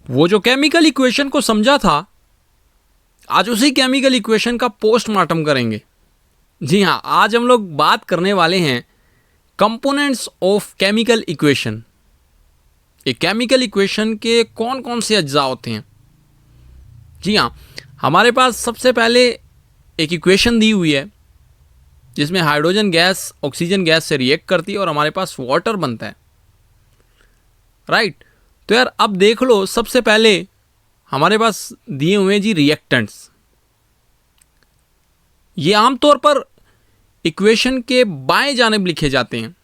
वो जो chemical equation को समझा था, आज उसी केमिकल इक्वेशन का पोस्टमार्टम करेंगे। जी हाँ, आज हम लोग बात करने वाले हैं कंपोनेंट्स ऑफ केमिकल इक्वेशन। एक केमिकल इक्वेशन के कौन कौन से अज्जा होते हैं। जी हाँ, हमारे पास सबसे पहले एक इक्वेशन दी हुई है जिसमें हाइड्रोजन गैस ऑक्सीजन गैस से रिएक्ट करती है और हमारे पास वाटर बनता है, राइट। तो यार अब देख लो, सबसे पहले हमारे पास दिए हुए हैं जी रिएक्टेंट्स। ये आमतौर पर इक्वेशन के बाएं जानिब लिखे जाते हैं,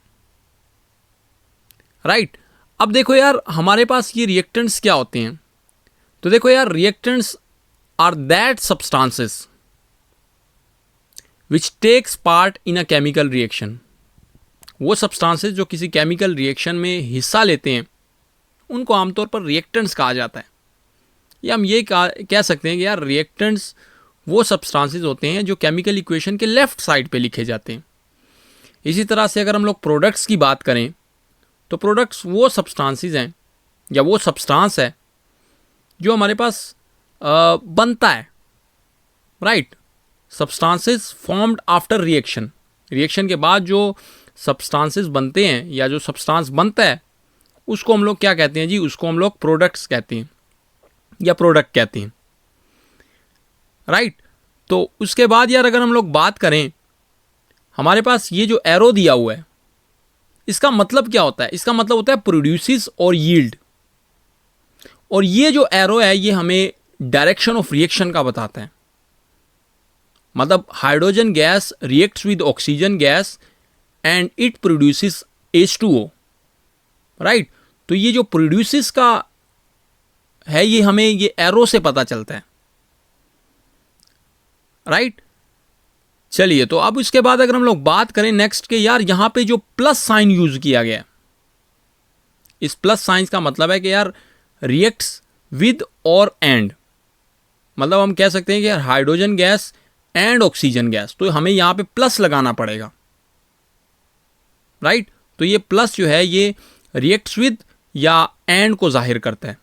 राइट। अब देखो यार, हमारे पास ये रिएक्टेंट्स क्या होते हैं। तो देखो यार, reactants are that substances which takes part in a chemical reaction. वो सब्सटेंसेस जो किसी केमिकल रिएक्शन में हिस्सा लेते हैं उनको आमतौर पर रिएक्टेंट्स कहा जाता है। या हम ये कह सकते हैं कि यार रिएक्टेंट्स वो सब्सटेंसेस होते हैं जो केमिकल इक्वेशन के लेफ्ट साइड पे लिखे जाते हैं। इसी तरह से अगर हम लोग प्रोडक्ट्स की बात करें तो प्रोडक्ट्स वो सब्सटेंसेस हैं या वो सब्सटेंस है जो हमारे पास बनता है, right. Substances formed after reaction, reaction के बाद जो सब्सटेंसेस बनते हैं या जो सब्सटेंस बनता है उसको हम लोग क्या कहते हैं जी, उसको हम लोग प्रोडक्ट्स कहते हैं या प्रोडक्ट कहते हैं, राइट। तो उसके बाद यार अगर हम लोग बात करें, हमारे पास ये जो एरो दिया हुआ है इसका मतलब क्या होता है। इसका मतलब होता है प्रोड्यूसेस और यील्ड। और ये जो एरो है ये हमें डायरेक्शन ऑफ रिएक्शन का बताता है। मतलब hydrogen gas reacts with oxygen gas and it produces H2O, right. तो ये जो प्रोड्यूसेस का है ये हमें ये एरो से पता चलता है, राइट। चलिए, तो अब इसके बाद अगर हम लोग बात करें नेक्स्ट के, यार यहां पे जो प्लस साइन यूज किया गया है, इस प्लस साइन का मतलब है कि यार रिएक्ट्स विद और एंड। मतलब हम कह सकते हैं कि यार hydrogen gas and oxygen gas, तो हमें यहां पे प्लस लगाना पड़ेगा, राइट। तो ये प्लस जो है ये रिएक्ट्स विद या एंड को जाहिर करता है,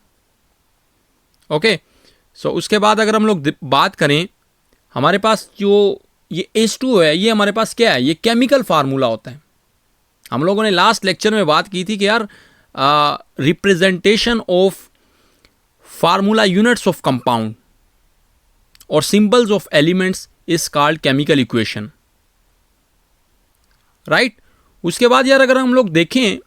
ओके। सो उसके बाद अगर हम लोग बात करें, हमारे पास जो ये H2O है ये हमारे पास क्या है, ये केमिकल फार्मूला होता है। हम लोगों ने लास्ट लेक्चर में बात की थी कि यार representation of formula units of compound और symbols of elements is called chemical equation, right. उसके बाद यार अगर हम लोग देखें,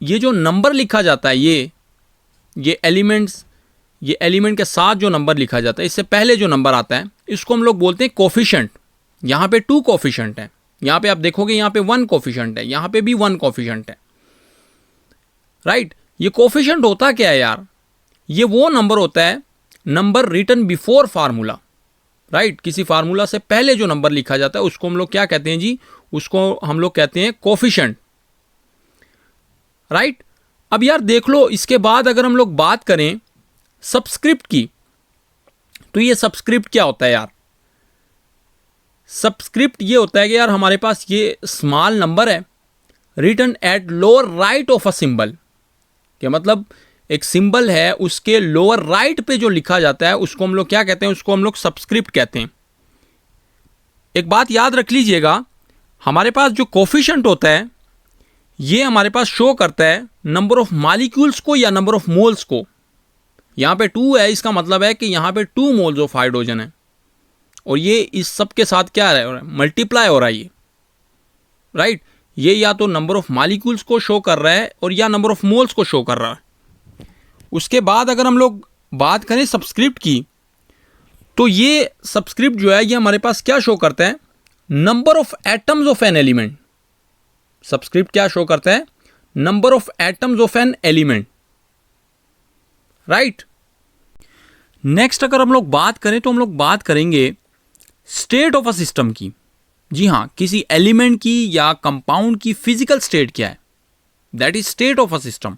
ये जो नंबर लिखा जाता है ये एलिमेंट्स, ये एलिमेंट के साथ जो नंबर लिखा जाता है, इससे पहले जो नंबर आता है इसको हम लोग बोलते हैं कोफिशिएंट। यहाँ पे 2 कोफिशिएंट है, यहाँ पे आप देखोगे यहाँ पे 1 कोफिशिएंट है, यहाँ पे भी 1 कोफिशिएंट है, राइट। ये कोफिशिएंट होता क्या है यार, ये वो नंबर होता है, number written before formula, right. किसी फार्मूला से पहले जो नंबर लिखा जाता है उसको हम लोग क्या कहते हैं जी, उसको हम लोग कहते हैं कोफिशिएंट, राइट। अब यार देख लो, इसके बाद अगर हम लोग बात करें सबस्क्रिप्ट की, तो ये सबस्क्रिप्ट क्या होता है यार। सबस्क्रिप्ट ये होता है कि यार हमारे पास ये स्मॉल नंबर है written at lower right of a symbol, कि मतलब एक सिंबल है उसके लोअर राइट पे जो लिखा जाता है उसको हम लोग क्या कहते हैं, उसको हम लोग सबस्क्रिप्ट कहते हैं। एक बात याद रख लीजिएगा, हमारे पास जो कोफिशिएंट होता है ये हमारे पास शो करता है नंबर ऑफ मॉलिक्यूल्स को या नंबर ऑफ मोल्स को। यहाँ पे 2 है, इसका मतलब है कि यहाँ पे 2 मोल्स ऑफ हाइड्रोजन है और ये इस सब के साथ क्या हो रहा है, मल्टीप्लाई हो रहा है ये, राइट। ये या तो नंबर ऑफ मॉलिक्यूल्स को शो कर रहा है और या नंबर ऑफ मोल्स को शो कर रहा है। उसके बाद अगर हम लोग बात करें सबस्क्रिप्ट की, तो ये सबस्क्रिप्ट जो है ये हमारे पास क्या शो करता है, number of atoms of an element. Subscript क्या शो करता है, number of atoms of an element, right. Next अगर हम लोग बात करें तो हम लोग बात करेंगे स्टेट ऑफ अ सिस्टम की। जी हाँ, किसी एलिमेंट की या कंपाउंड की फिजिकल स्टेट क्या है, that is state of a system.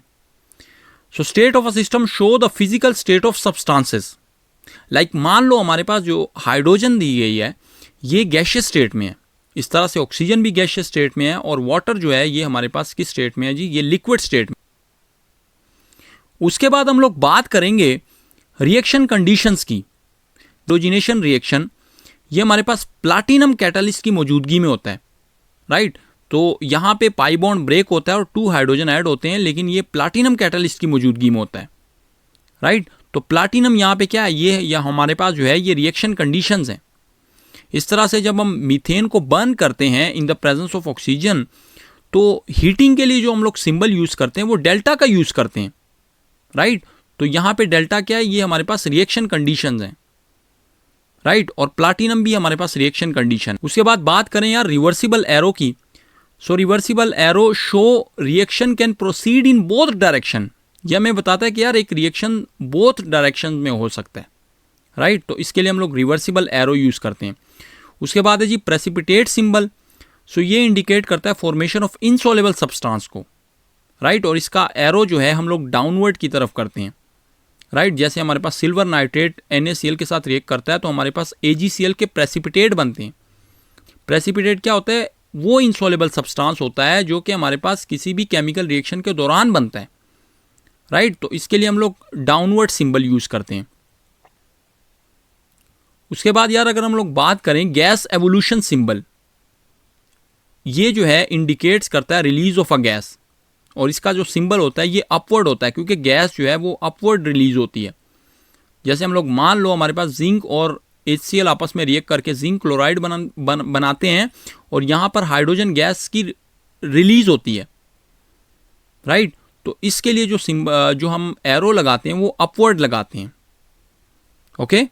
So state of a system show the physical state of substances. Like मान लो हमारे पास जो हाइड्रोजन दी गई है ये गैशियस स्टेट में है, इस तरह से ऑक्सीजन भी गैशियस स्टेट में है और वाटर जो है ये हमारे पास किस स्टेट में है जी, ये लिक्विड स्टेट में। उसके बाद हम लोग बात करेंगे रिएक्शन कंडीशंस की, हाइड्रोजनेशन रिएक्शन, ये हमारे पास प्लाटिनम कैटालिस्ट की मौजूदगी में होता है, राइट। तो यहाँ पे पाई बॉन्ड ब्रेक होता है और 2 हाइड्रोजन ऐड होते हैं, लेकिन ये प्लाटिनम कैटालिस्ट की मौजूदगी में होता है, राइट। तो प्लाटिनम यहाँ पे क्या है, ये हमारे पास जो है ये रिएक्शन कंडीशंस हैं। इस तरह से जब हम मीथेन को बर्न करते हैं in the presence of oxygen, तो हीटिंग के लिए जो हम लोग सिंबल यूज करते हैं वो डेल्टा का यूज करते हैं, राइट। तो यहाँ पे डेल्टा क्या है, ये हमारे पास रिएक्शन कंडीशंस हैं, राइट। और प्लाटिनम भी हमारे पास रिएक्शन कंडीशन। उसके बाद बात करें यार रिवर्सिबल एरो की। So reversible arrow show reaction can proceed in both direction. यह हमें बताता है कि यार एक रिएक्शन बोथ डायरेक्शन में हो सकता है, राइट। तो इसके लिए हम लोग रिवर्सिबल एरो यूज करते हैं। उसके बाद है जी प्रेसिपिटेट सिंबल। सो ये इंडिकेट करता है फॉर्मेशन ऑफ इनसॉल्युबल सब्सटेंस को, राइट। और इसका एरो जो है हम लोग डाउनवर्ड की तरफ करते हैं, राइट। जैसे हमारे पास सिल्वर नाइट्रेट NaCl के साथ रिएक्ट करता है तो हमारे पास AgCl के प्रेसिपिटेट बनते हैं। प्रेसिपिटेट क्या होता है, वो इनसॉल्युबल सब्सटेंस होता है जो कि हमारे पास किसी भी केमिकल रिएक्शन के दौरान बनता है, राइट। तो इसके लिए हम लोग डाउनवर्ड सिंबल यूज करते हैं। उसके बाद यार अगर हम लोग बात करें गैस एवोल्यूशन सिंबल, ये जो है इंडिकेट्स करता है रिलीज ऑफ अ गैस, और इसका जो सिंबल होता है ये अपवर्ड होता है, क्योंकि गैस जो है वो अपवर्ड रिलीज होती है। जैसे हम लोग मान लो हमारे पास जिंक और HCl आपस में रिएक्ट करके जिंक क्लोराइड बनाते हैं और यहाँ पर हाइड्रोजन गैस की रिलीज होती है, राइट। तो इसके लिए जो हम एरो लगाते हैं वो अपवर्ड लगाते हैं, ओके।